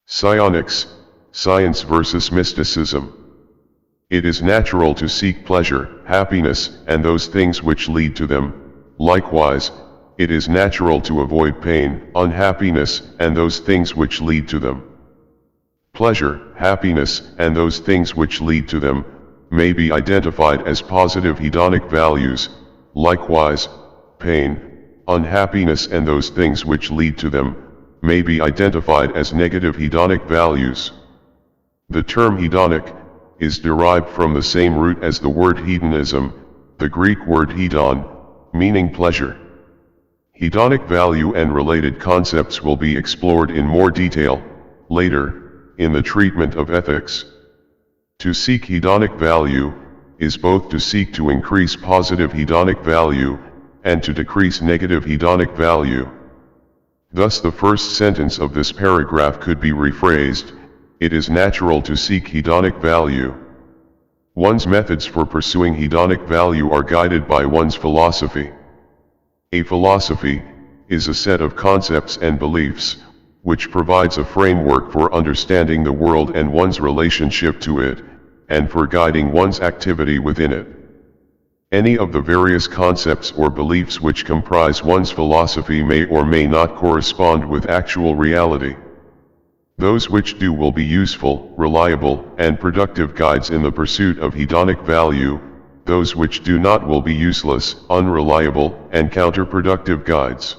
Scionics, Science versus Mysticism. It is natural to seek pleasure, happiness, and those things which lead to them. Likewise, it is natural to avoid pain, unhappiness, and those things which lead to them. Pleasure, happiness, and those things which lead to them may be identified as positive hedonic values. Likewise, pain, unhappiness, and those things which lead to them may be identified as negative hedonic values. The term hedonic is derived from the same root as the word hedonism, the Greek word hedon, meaning pleasure. Hedonic value and related concepts will be explored in more detail later in the treatment of ethics. To seek hedonic value is both to seek to increase positive hedonic value and to decrease negative hedonic value. Thus the first sentence of this paragraph could be rephrased: it is natural to seek hedonic value. One's methods for pursuing hedonic value are guided by one's philosophy. A philosophy is a set of concepts and beliefs, which provides a framework for understanding the world and one's relationship to it, and for guiding one's activity within it. Any of the various concepts or beliefs which comprise one's philosophy may or may not correspond with actual reality. Those which do will be useful, reliable, and productive guides in the pursuit of hedonic value. Those which do not will be useless, unreliable, and counterproductive guides.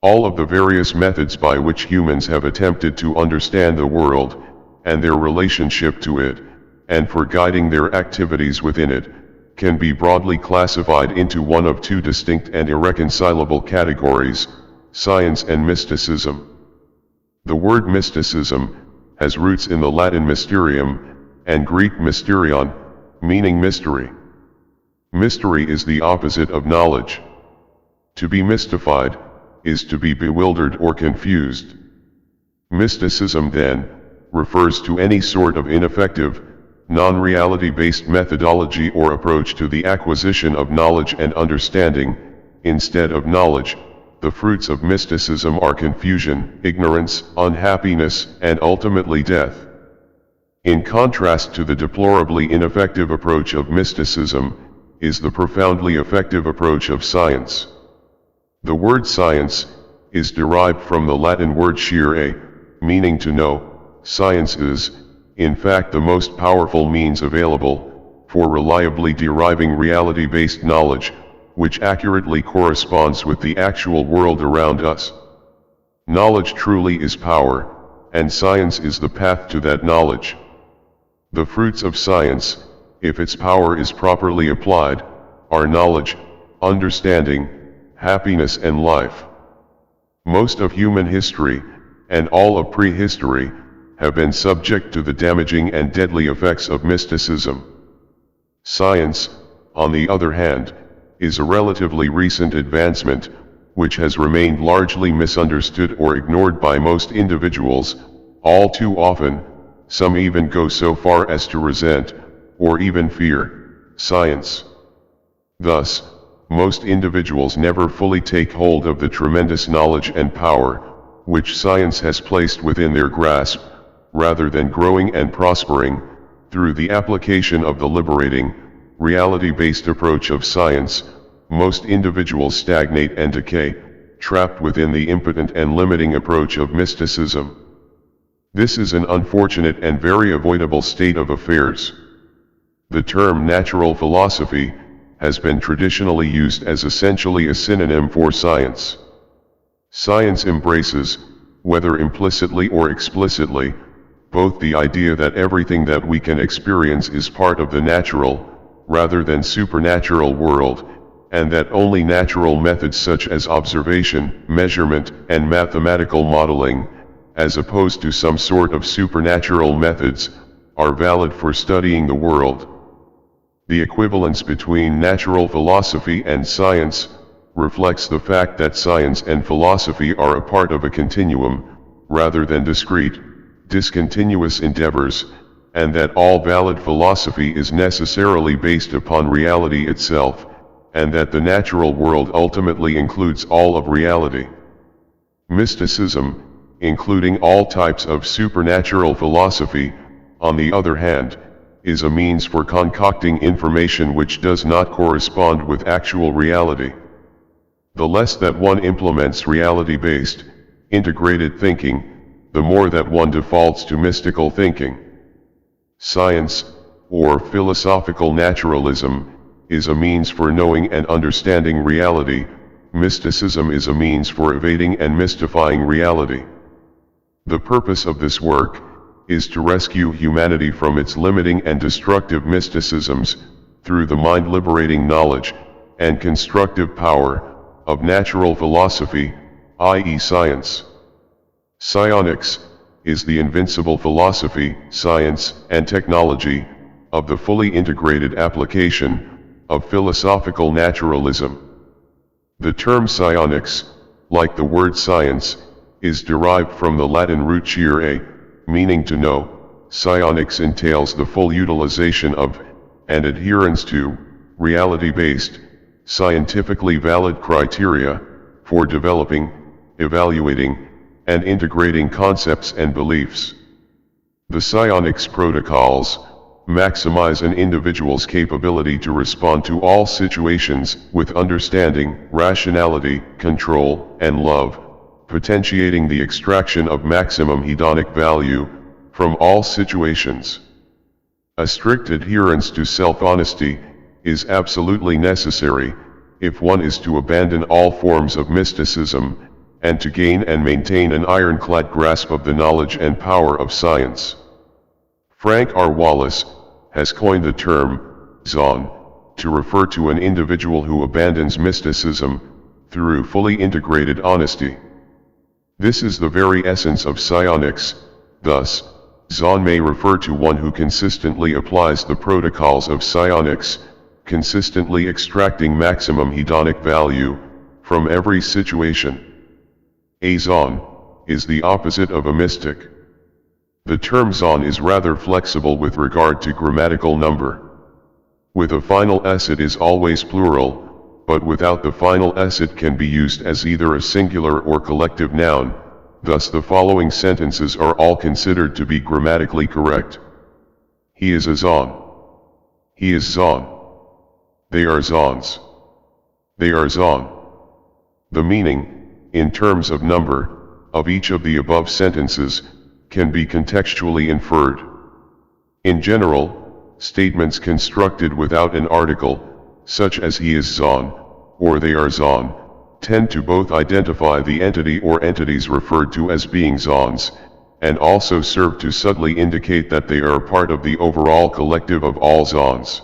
All of the various methods by which humans have attempted to understand the world, and their relationship to it, and for guiding their activities within it, can be broadly classified into one of two distinct and irreconcilable categories: science and mysticism. The word mysticism has roots in the Latin mysterium and Greek mysterion, meaning mystery. Mystery is the opposite of knowledge. To be mystified is to be bewildered or confused. Mysticism, then, refers to any sort of ineffective, non-reality based methodology or approach to the acquisition of knowledge and understanding. Instead of knowledge, the fruits of mysticism are confusion, ignorance, unhappiness, and ultimately death. In contrast to the deplorably ineffective approach of mysticism, is the profoundly effective approach of science. The word science is derived from the Latin word scire, meaning to know. Science is, in fact, the most powerful means available for reliably deriving reality-based knowledge, which accurately corresponds with the actual world around us. Knowledge truly is power, and science is the path to that knowledge. The fruits of science, if its power is properly applied, are knowledge, understanding, happiness, and life. Most of human history, and all of prehistory, have been subject to the damaging and deadly effects of mysticism. Science, on the other hand, is a relatively recent advancement, which has remained largely misunderstood or ignored by most individuals. All too often, some even go so far as to resent, or even fear, science. Thus, most individuals never fully take hold of the tremendous knowledge and power, which science has placed within their grasp. Rather than growing and prospering, through the application of the liberating, reality-based approach of science, most individuals stagnate and decay, trapped within the impotent and limiting approach of mysticism. This is an unfortunate and very avoidable state of affairs. The term natural philosophy has been traditionally used as essentially a synonym for science. Science embraces, whether implicitly or explicitly, both the idea that everything that we can experience is part of the natural, rather than supernatural world, and that only natural methods such as observation, measurement, and mathematical modeling, as opposed to some sort of supernatural methods, are valid for studying the world. The equivalence between natural philosophy and science reflects the fact that science and philosophy are a part of a continuum, rather than discrete, discontinuous endeavors, and that all valid philosophy is necessarily based upon reality itself, and that the natural world ultimately includes all of reality. Mysticism, including all types of supernatural philosophy, on the other hand, is a means for concocting information which does not correspond with actual reality. The less that one implements reality-based, integrated thinking, the more that one defaults to mystical thinking. Science, or philosophical naturalism, is a means for knowing and understanding reality. Mysticism is a means for evading and mystifying reality. The purpose of this work is to rescue humanity from its limiting and destructive mysticisms, through the mind-liberating knowledge and constructive power of natural philosophy, i.e. science. Psionics is the invincible philosophy, science, and technology of the fully integrated application of philosophical naturalism. The term psionics, like the word science, is derived from the Latin root scire, meaning to know. Psionics entails the full utilization of, and adherence to, reality-based, scientifically valid criteria for developing, evaluating, and integrating concepts and beliefs. The psionics protocols maximize an individual's capability to respond to all situations with understanding, rationality, control, and love, potentiating the extraction of maximum hedonic value from all situations. A strict adherence to self-honesty is absolutely necessary if one is to abandon all forms of mysticism and to gain and maintain an ironclad grasp of the knowledge and power of science. Frank R. Wallace has coined the term zong to refer to an individual who abandons mysticism through fully integrated honesty. This is the very essence of psionics. Thus, zong may refer to one who consistently applies the protocols of psionics, consistently extracting maximum hedonic value from every situation. A zong is the opposite of a mystic. The term zong is rather flexible with regard to grammatical number. With a final s it is always plural, but without the final s it can be used as either a singular or collective noun. Thus the following sentences are all considered to be grammatically correct. He is a zong. He is zong. They are zongs. They are zong. The meaning, in terms of number, of each of the above sentences, can be contextually inferred. In general, statements constructed without an article, such as he is zong, or they are zong, tend to both identify the entity or entities referred to as being zongs, and also serve to subtly indicate that they are part of the overall collective of all zongs.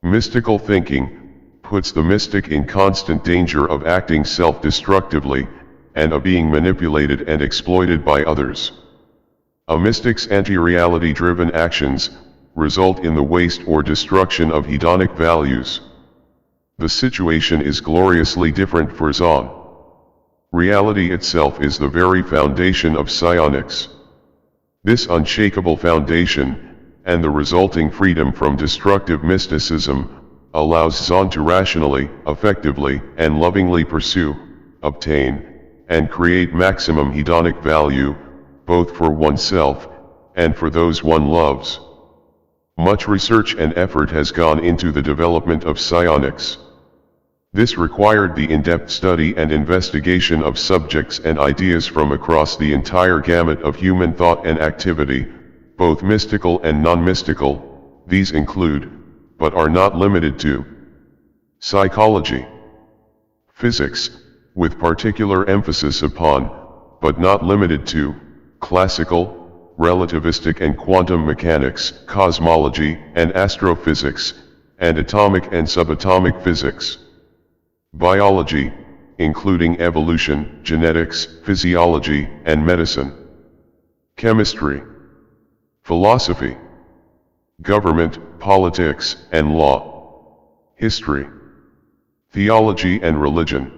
Mystical thinking puts the mystic in constant danger of acting self-destructively, and of being manipulated and exploited by others. A mystic's anti-reality driven actions result in the waste or destruction of hedonic values. The situation is gloriously different for zong. Reality itself is the very foundation of psionics. This unshakable foundation, and the resulting freedom from destructive mysticism, allows zong to rationally, effectively, and lovingly pursue, obtain, and create maximum hedonic value, both for oneself, and for those one loves. Much research and effort has gone into the development of psionics. This required the in-depth study and investigation of subjects and ideas from across the entire gamut of human thought and activity, both mystical and non-mystical. These include, but are not limited to, psychology, physics, with particular emphasis upon, but not limited to, classical, relativistic and quantum mechanics, cosmology and astrophysics, and atomic and subatomic physics. Biology, including evolution, genetics, physiology, and medicine. Chemistry. Philosophy. Government, politics, and law. History. Theology and religion.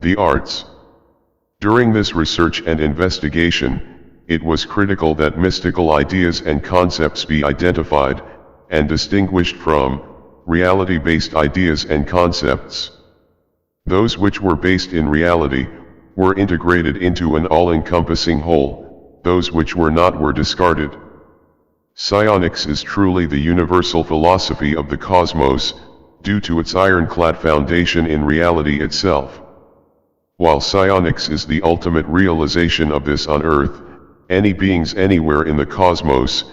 The arts. During this research and investigation, it was critical that mystical ideas and concepts be identified and distinguished from reality-based ideas and concepts. Those which were based in reality were integrated into an all-encompassing whole, those which were not were discarded. Psionics is truly the universal philosophy of the cosmos, due to its ironclad foundation in reality itself. While psionics is the ultimate realization of this on Earth, any beings anywhere in the cosmos,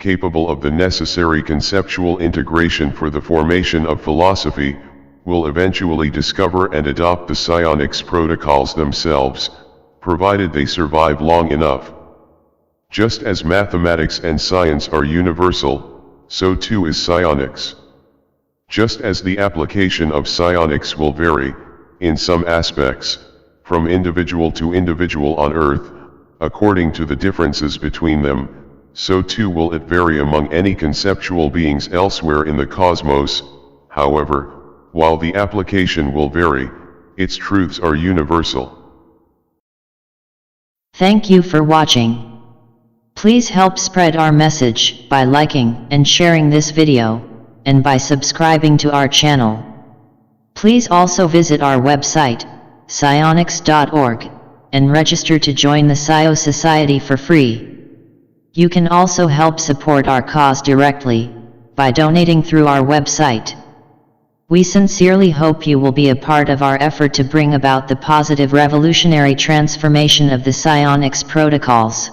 capable of the necessary conceptual integration for the formation of philosophy, will eventually discover and adopt the psionics protocols themselves, provided they survive long enough. Just as mathematics and science are universal, so too is psionics. Just as the application of psionics will vary, in some aspects, from individual to individual on Earth, according to the differences between them, so too will it vary among any conceptual beings elsewhere in the cosmos. However, while the application will vary, its truths are universal. Thank you for watching. Please help spread our message by liking and sharing this video, and by subscribing to our channel. Please also visit our website, Scionics.org, and register to join the Scio-Society for free. You can also help support our cause directly, by donating through our website. We sincerely hope you will be a part of our effort to bring about the positive revolutionary transformation of the psionics protocols.